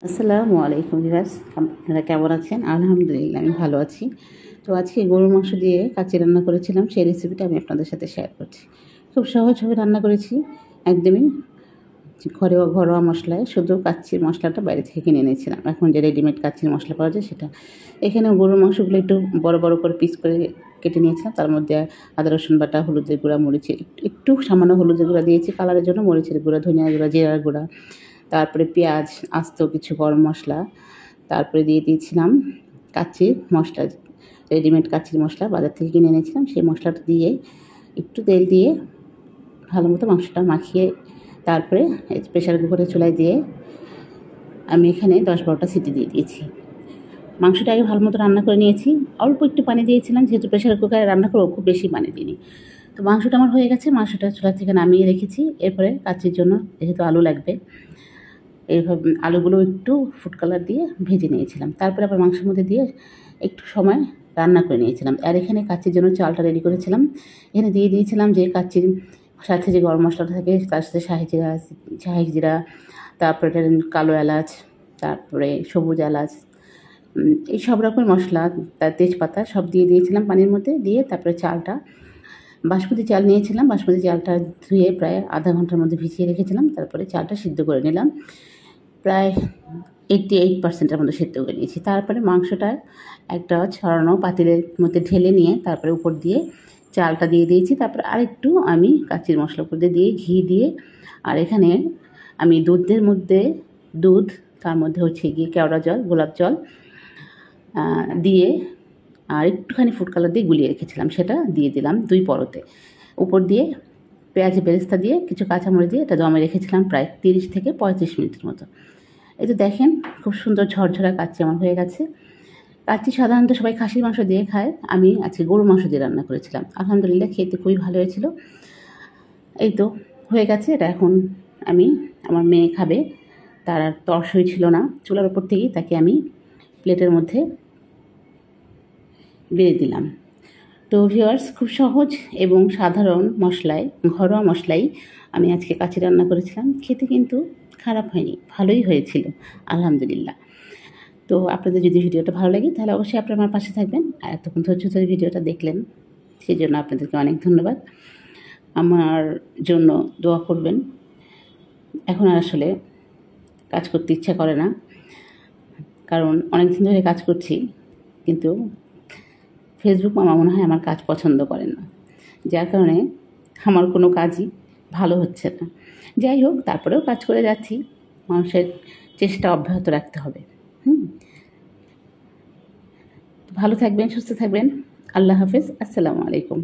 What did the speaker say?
আসসালামু আলাইকুম ভিউয়ার্স, আপনারা কেমন আছেন? আলহামদুলিল্লাহ আমি ভালো আছি। তো আজকে গরুর মাংস দিয়ে কাচ্চি রান্না করেছিলাম, সেই রেসিপিটা আমি আপনাদের সাথে শেয়ার করছি। খুব সহজভাবে রান্না করেছি, একদমই ঘরোয়া ঘরোয়া মশলায়। শুধু কাচ্চির মশলাটা বাইরে থেকে কিনে এনেছিলাম, এখন যে রেডিমেড কাচ্চির মশলা পাওয়া যায় সেটা। এখানে গরুর মাংসগুলো একটু বড় বড় করে পিস করে কেটে নিয়েছিলাম, তার মধ্যে আদা রসুন বাটা, হলুদের গুঁড়া, মরিচের একটু সামান্য হলুদের গুঁড়া দিয়েছি কালারের জন্য, মরিচের গুঁড়া, ধনিয়া গুঁড়া, জিরার গুঁড়া, তারপরে পেঁয়াজ, আস্ত কিছু গরম মশলা, তারপরে দিয়ে দিয়েছিলাম কাচ্চির মশলা, রেডিমেড কাচ্চির মশলা বাজার থেকে কিনে এনেছিলাম। সেই মশলাটা দিয়ে একটু তেল দিয়ে ভালো মতো মাংসটা মাখিয়ে তারপরে প্রেশার কুকারে চুলায় দিয়ে আমি এখানে 10-12টা সিটি দিয়ে দিয়েছি। মাংসটা আগে ভালো মতো রান্না করে নিয়েছি, অল্প একটু পানি দিয়েছিলাম, যেহেতু প্রেশার কুকারে রান্না করবো খুব বেশি পানি দিইনি। তো মাংসটা আমার হয়ে গেছে, মাংসটা চুলা থেকে নামিয়ে রেখেছি। এরপরে কাচ্চির জন্য যেহেতু আলু লাগবে, এইভাবে আলুগুলো একটু ফুড কালার দিয়ে ভেজে নিয়েছিলাম, তারপরে আবার মাংসের মধ্যে দিয়ে একটু সময় রান্না করে নিয়েছিলাম। আর এখানে কাচ্চির জন্য চালটা রেডি করেছিলাম। এখানে দিয়ে দিয়েছিলাম যে কাচ্চির সাথে যে গরম মশলাটা থাকে, তার সাথে শাহি জিরা, তারপরে কালো এলাচ, তারপরে সবুজ এলাচ, এই সব রকমের মশলা, তার তেজপাতা সব দিয়ে দিয়েছিলাম পানির মধ্যে। দিয়ে তারপরে চালটা, বাসমতি চাল নিয়েছিলাম, বাসমতি চালটা ধুয়ে প্রায় আধা ঘন্টার মধ্যে ভিজিয়ে রেখেছিলাম। তারপরে চালটা সিদ্ধ করে নিলাম, প্রায় 88%-এর মতো সিদ্ধ করে নিয়েছি। তারপরে মাংসটা একটা ছড়ানো পাতিলের মধ্যে ঢেলে নিয়ে তারপরে উপর দিয়ে চালটা দিয়ে দিয়েছি। তারপরে আরেকটু আমি কাচ্চির মশলার উপর দিয়ে ঘি দিয়ে, আর এখানে আমি দুধের মধ্যে দুধ, তার মধ্যে হচ্ছে গিয়ে কেওড়া জল, গোলাপ জল দিয়ে আর একটুখানি ফুড কালার দিয়ে গুলিয়ে রেখেছিলাম, সেটা দিয়ে দিলাম 2 পরতে। উপর দিয়ে পেঁয়াজি বেরেস্তা দিয়ে কিছু কাঁচামরিচ দিয়ে এটা দমে রেখেছিলাম প্রায় 30 থেকে 35 মিনিটের মতো। এই তো দেখেন, খুব সুন্দর ঝরঝরা কাচ্চি আমার হয়ে গেছে। কাচ্চি সাধারণত সবাই খাসির মাংস দিয়ে খায়, আমি আজকে গরুর মাংস দিয়ে রান্না করেছিলাম। আলহামদুলিল্লাহ খেতে খুবই ভালো হয়েছিল। এই তো হয়ে গেছে এটা। এখন আমার মেয়ে খাবে, তার আর তর্স হয়েছিল না, চুলার উপর থেকেই তাকে আমি প্লেটের মধ্যে বেড়ে দিলাম। তো ভিউয়ার্স, খুব সহজ এবং সাধারণ মশলায়, ঘরোয়া মশলাই আমি আজকে কাচ্চি রান্না করেছিলাম। খেতে কিন্তু খারাপ হয়নি, ভালোই হয়েছিল আলহামদুলিল্লাহ। তো আপনাদের যদি ভিডিওটা ভালো লাগে তাহলে অবশ্যই আপনারা আমার পাশে থাকবেন, আর এতক্ষণ ধৈর্য ধরে ভিডিওটা দেখলেন সেই জন্য আপনাদেরকে অনেক ধন্যবাদ। আমার জন্য দোয়া করবেন। এখন আর আসলে কাজ করতে ইচ্ছা করে না, কারণ অনেক দিন ধরে কাজ করছি, কিন্তু ফেসবুক মামা মনে হয় আমার কাজ পছন্দ করেন না, যার কারণে আমার কোনো কাজই ভালো হচ্ছে না। যাই হোক, তারপরেও কাজ করে যাচ্ছি, মানুষের চেষ্টা অব্যাহত রাখতে হবে। ভালো থাকবেন, সুস্থ থাকবেন। আল্লাহ হাফেজ, আসসালামু আলাইকুম।